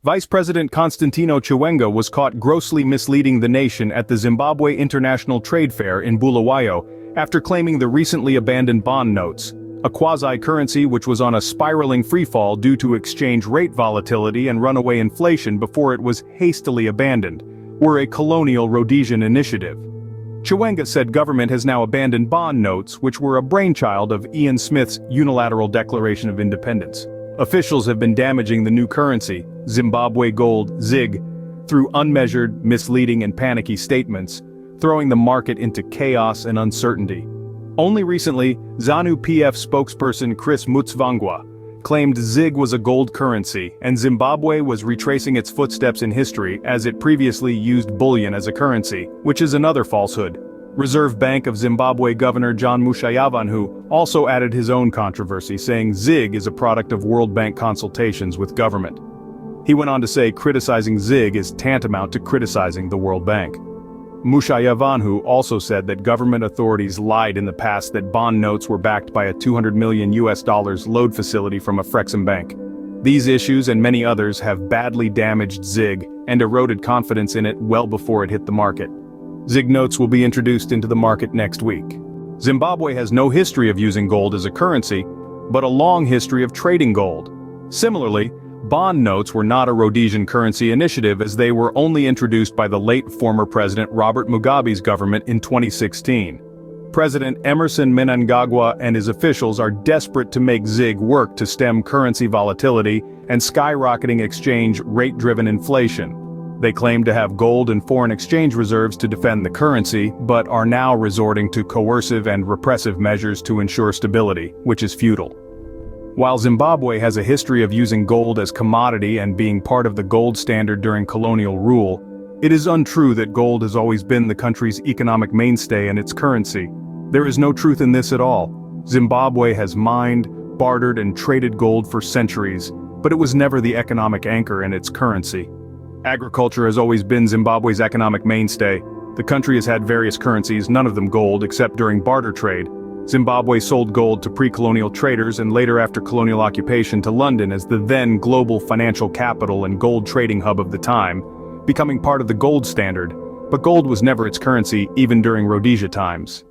Vice President Constantino Chiwenga was caught grossly misleading the nation at the Zimbabwe International Trade Fair in Bulawayo after claiming the recently abandoned bond notes, a quasi-currency which was on a spiraling freefall due to exchange rate volatility and runaway inflation before it was hastily abandoned, were a colonial Rhodesian initiative. Chiwenga said government has now abandoned bond notes which were a brainchild of Ian Smith's unilateral Declaration of Independence. Officials have been damaging the new currency, Zimbabwe Gold (ZiG), through unmeasured, misleading and panicky statements, throwing the market into chaos and uncertainty. Only recently, ZANU-PF spokesperson Chris Mutsvangwa claimed ZiG was a gold currency and Zimbabwe was retracing its footsteps in history as it previously used bullion as a currency, which is another falsehood. Reserve Bank of Zimbabwe Governor John Mushayavanhu also added his own controversy, saying ZiG is a product of World Bank consultations with government. He went on to say criticizing ZiG is tantamount to criticizing the World Bank. Mushayavanhu also said that government authorities lied in the past that bond notes were backed by a $200 million load facility from a Frexim bank. These issues and many others have badly damaged ZiG and eroded confidence in it well before it hit the market. ZiG notes will be introduced into the market next week. Zimbabwe has no history of using gold as a currency, but a long history of trading gold. Similarly, bond notes were not a Rhodesian currency initiative as they were only introduced by the late former President Robert Mugabe's government in 2016. President Emerson Mnangagwa and his officials are desperate to make ZiG work to stem currency volatility and skyrocketing exchange rate-driven inflation. They claim to have gold and foreign exchange reserves to defend the currency, but are now resorting to coercive and repressive measures to ensure stability, which is futile. While Zimbabwe has a history of using gold as commodity and being part of the gold standard during colonial rule, it is untrue that gold has always been the country's economic mainstay and its currency. There is no truth in this at all. Zimbabwe has mined, bartered and traded gold for centuries, but it was never the economic anchor in its currency. Agriculture has always been Zimbabwe's economic mainstay. The country has had various currencies, none of them gold except during barter trade. Zimbabwe sold gold to pre-colonial traders and later after colonial occupation to London as the then global financial capital and gold trading hub of the time, becoming part of the gold standard, but gold was never its currency even during Rhodesia times.